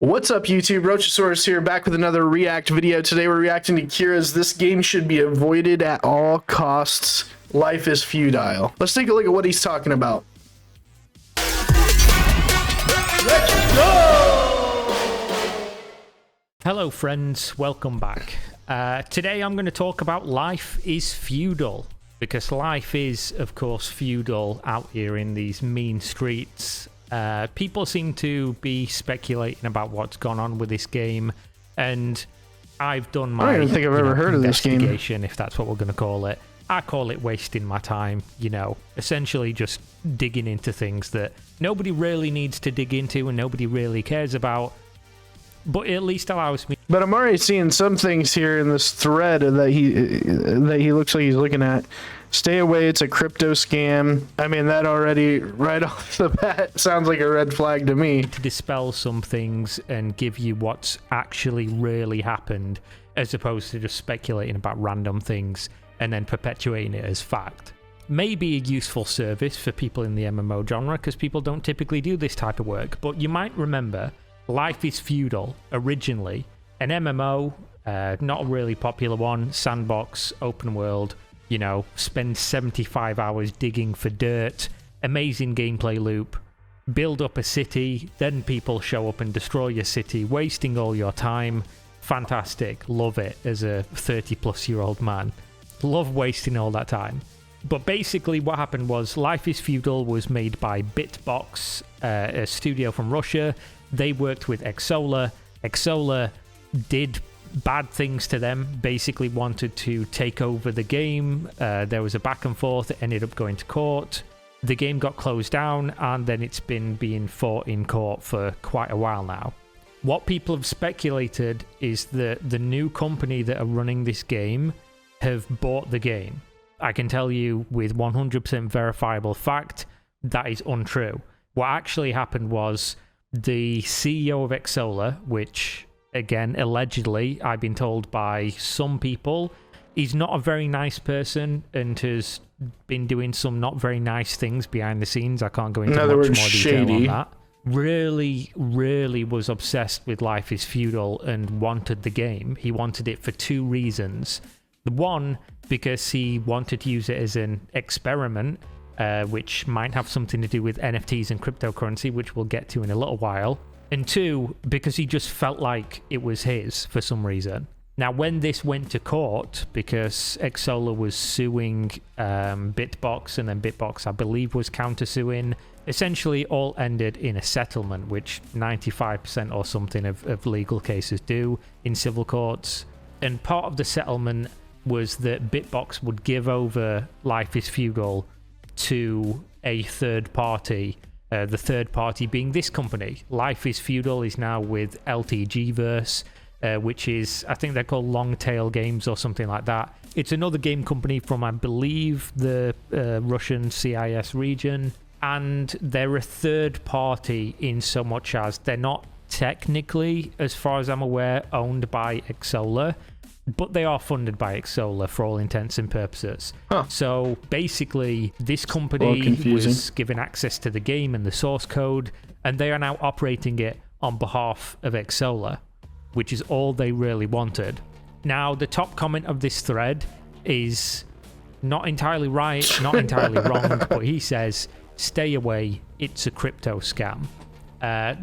What's up, YouTube? Rochasaurus here, back with another React video. Today we're reacting to Kira's "This game should be avoided at all costs. Life is Feudal." Let's take a look at what he's talking about. Let's go! Hello friends, welcome back. Today I'm going to talk about Life is Feudal, because life is, of course, feudal out here in these mean streets. People seem to be speculating about what's gone on with this game, and I've done my I don't even think I've ever heard of this game, if that's what we're going to call it. I call it wasting my time, essentially just digging into things that nobody really needs to dig into and nobody really cares about, but it at least allows me. But I'm already seeing some things here in this thread that he looks like he's looking at. Stay away, it's a crypto scam. I mean, that already, right off the bat, sounds like a red flag to me. To dispel some things and give you what's actually really happened, as opposed to just speculating about random things and then perpetuating it as fact. Maybe a useful service for people in the MMO genre, because people don't typically do this type of work. But you might remember, Life is Feudal, originally an MMO, not a really popular one, sandbox, open world. Spend 75 hours digging for dirt, amazing gameplay loop, build up a city, then people show up and destroy your city, wasting all your time. Fantastic, love it as a 30-plus-year-old man. Love wasting all that time. But basically what happened was Life is Feudal was made by Bitbox, a studio from Russia. They worked with Xsolla. Xsolla did bad things to them, basically wanted to take over the game. There was a back and forth, it ended up going to court. The game got closed down, and then it's been being fought in court for quite a while now. What people have speculated is that the new company that are running this game have bought the game. I can tell you with 100% verifiable fact that is untrue. What actually happened was the CEO of Xsolla, which, again, allegedly, I've been told by some people, he's not a very nice person and has been doing some not very nice things behind the scenes. I can't go into much more detail on that. Really was obsessed with Life is Feudal and wanted the game. He wanted it for two reasons. The one, because he wanted to use it as an experiment, which might have something to do with NFTs and cryptocurrency, which we'll get to in a little while. And two, because he just felt like it was his for some reason. Now, when this went to court, because Xsolla was suing Bitbox, and then Bitbox, I believe, was countersuing, essentially all ended in a settlement, which 95% or something of legal cases do in civil courts. And part of the settlement was that Bitbox would give over Life is Feudal to a third party. The third party being this company. Life is Feudal is now with LTGverse, which is, I think they're called Longtail Games or something like that. It's another game company from, I believe, the Russian CIS region. And they're a third party in so much as they're not technically, as far as I'm aware, owned by Xsolla, but they are funded by Xsolla for all intents and purposes. Huh. So basically, this company was given access to the game and the source code, and they are now operating it on behalf of Xsolla, which is all they really wanted. Now, the top comment of this thread is not entirely right, not entirely wrong, but he says, "Stay away, it's a crypto scam."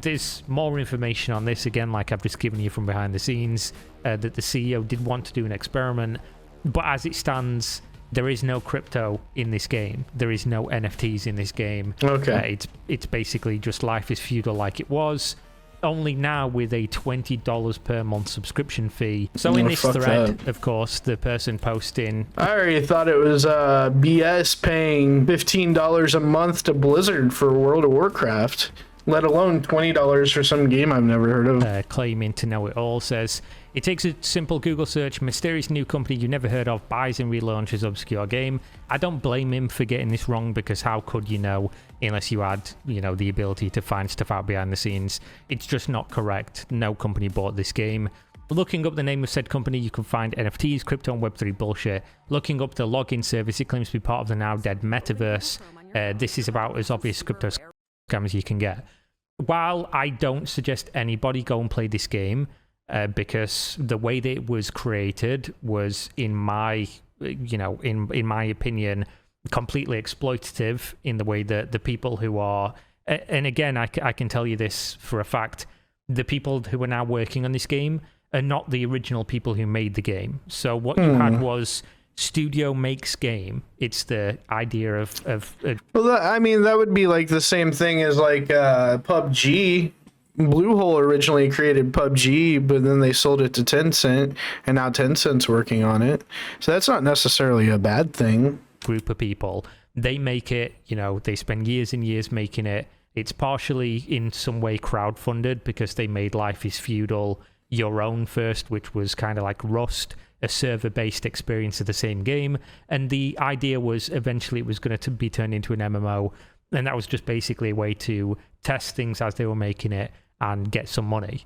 There's more information on this, again, like I've just given you from behind the scenes, that the CEO did want to do an experiment, but as it stands, there is no crypto in this game. There is no NFTs in this game. Okay. It's basically just Life is Feudal like it was, only now with a $20 per month subscription fee. So in this thread, of course, the person posting... I already thought it was BS paying $15 a month to Blizzard for World of Warcraft, let alone $20 for some game I've never heard of. Claiming to know it all, says, "It takes a simple Google search, mysterious new company you never heard of buys and relaunches obscure game." I don't blame him for getting this wrong, because how could you know unless you had, the ability to find stuff out behind the scenes? It's just not correct. No company bought this game. Looking up the name of said company, you can find NFTs, crypto, and Web3 bullshit. Looking up the login service, it claims to be part of the now dead metaverse. This is about as obvious crypto scam as you can get. while I don't suggest anybody go and play this game, because the way that it was created was, in my in my opinion, completely exploitative in the way that the people who are, and again, I can tell you this for a fact, the people who are now working on this game are not the original people who made the game. So what you had was studio makes game. It's the idea of well, that would be like the same thing as like PUBG. Bluehole originally created PUBG, but then they sold it to Tencent, and now Tencent's working on it. So that's not necessarily a bad thing. Group of people. They make it, they spend years and years making it. It's partially in some way crowdfunded because they made Life is Feudal your own first, which was kind of like Rust, a server-based experience of the same game. And the idea was eventually it was going to be turned into an MMO, and that was just basically a way to test things as they were making it and get some money.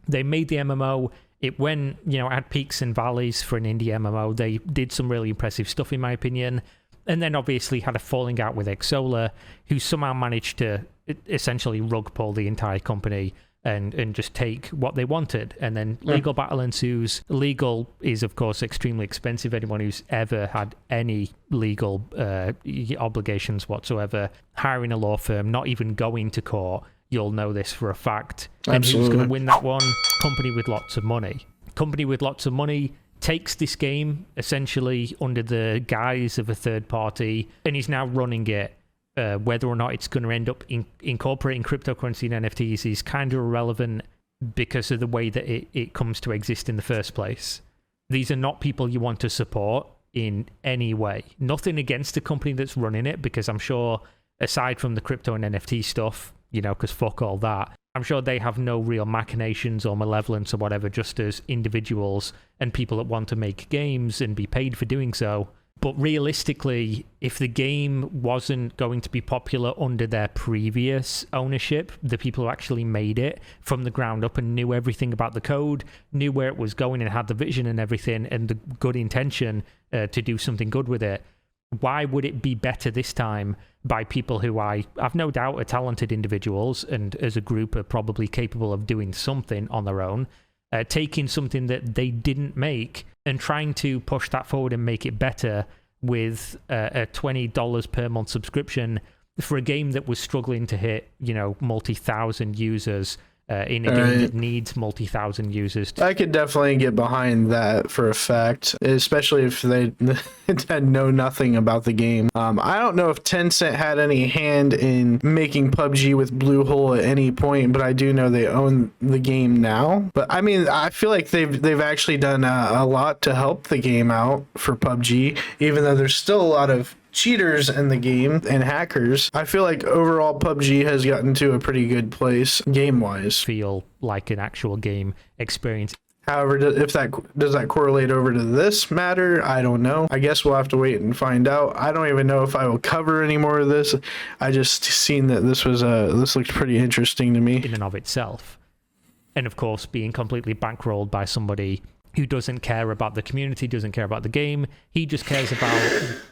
They made the MMO. It went, it had peaks and valleys for an indie MMO. They did some really impressive stuff, in my opinion. And then obviously had a falling out with Xsola, who somehow managed to essentially rug pull the entire company and just take what they wanted. And then legal battle ensues. Legal is, of course, extremely expensive. Anyone who's ever had any legal obligations whatsoever, hiring a law firm, not even going to court, you'll know this for a fact. Absolutely. And who's going to win that one? Company with lots of money. Company with lots of money takes this game essentially under the guise of a third party, and is now running it. Whether or not it's going to end up incorporating cryptocurrency and NFTs is kind of irrelevant because of the way that it comes to exist in the first place. These are not people you want to support in any way. Nothing against the company that's running it, because I'm sure, aside from the crypto and NFT stuff, because fuck all that, I'm sure they have no real machinations or malevolence or whatever, just as individuals and people that want to make games and be paid for doing so. But realistically, if the game wasn't going to be popular under their previous ownership, the people who actually made it from the ground up and knew everything about the code, knew where it was going and had the vision and everything and the good intention to do something good with it, why would it be better this time by people who I have no doubt are talented individuals and as a group are probably capable of doing something on their own, taking something that they didn't make and trying to push that forward and make it better with a $20 per month subscription for a game that was struggling to hit, multi-thousand users in a game that needs multi-thousand users. I could definitely get behind that for a fact, especially if they had know nothing about the game. I don't know if Tencent had any hand in making PUBG with Bluehole at any point, but I do know they own the game now. But I mean, I feel like they've actually done a lot to help the game out for PUBG, even though there's still a lot of cheaters in the game and hackers. I feel like overall PUBG has gotten to a pretty good place game-wise. Feel like an actual game experience. However, does that correlate over to this matter? I don't know. I guess we'll have to wait and find out. I don't even know if I will cover any more of this. I just seen that this looked pretty interesting to me in and of itself. And of course, being completely bankrolled by somebody who doesn't care about the community, doesn't care about the game. He just cares about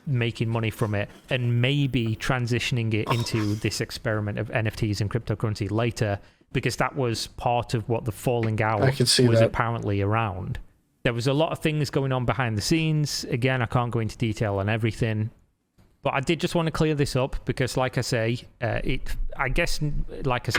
making money from it and maybe transitioning it into this experiment of NFTs and cryptocurrency later, because that was part of what the falling out was apparently around. There was a lot of things going on behind the scenes. Again, I can't go into detail on everything, but I did just want to clear this up because, like I say,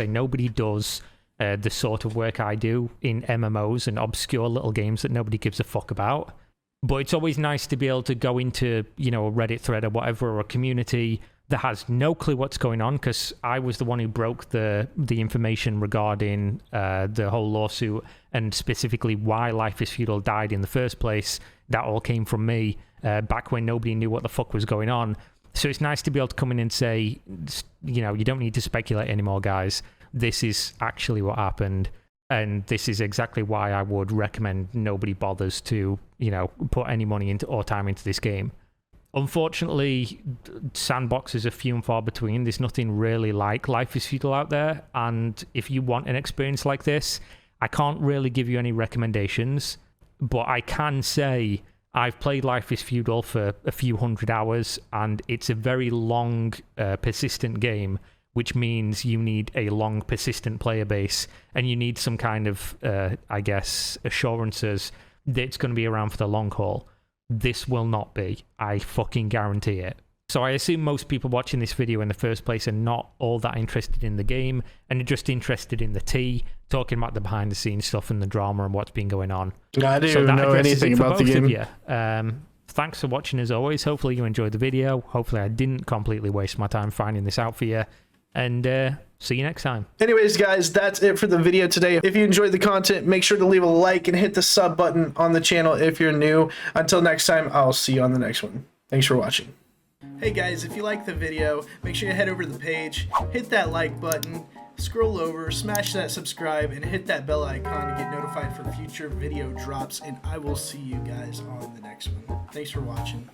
nobody does the sort of work I do in MMOs and obscure little games that nobody gives a fuck about. But it's always nice to be able to go into, a Reddit thread or whatever, or a community that has no clue what's going on, because I was the one who broke the information regarding the whole lawsuit and specifically why Life is Feudal died in the first place. That all came from me back when nobody knew what the fuck was going on. So it's nice to be able to come in and say, you don't need to speculate anymore, guys. This is actually what happened, and this is exactly why I would recommend nobody bothers to, put any money into or time into this game. Unfortunately, sandboxes are few and far between. There's nothing really like Life is Feudal out there, and if you want an experience like this, I can't really give you any recommendations, but I can say I've played Life is Feudal for a few hundred hours, and it's a very long, persistent game which means you need a long, persistent player base, and you need some kind of, I guess, assurances that it's going to be around for the long haul. This will not be. I fucking guarantee it. So I assume most people watching this video in the first place are not all that interested in the game and are just interested in the tea, talking about the behind-the-scenes stuff and the drama and what's been going on. I didn't know anything about the game. Thanks for watching as always. Hopefully you enjoyed the video. Hopefully I didn't completely waste my time finding this out for you. And see you next time. Anyways, guys, that's it for the video today. If you enjoyed the content, make sure to leave a like and hit the sub button on the channel if you're new. Until next time, I'll see you on the next one. Thanks for watching. Hey guys, if you like the video, make sure you head over to the page, hit that like button, scroll over, smash that subscribe, and hit that bell icon to get notified for future video drops, and I will see you guys on the next one. Thanks for watching.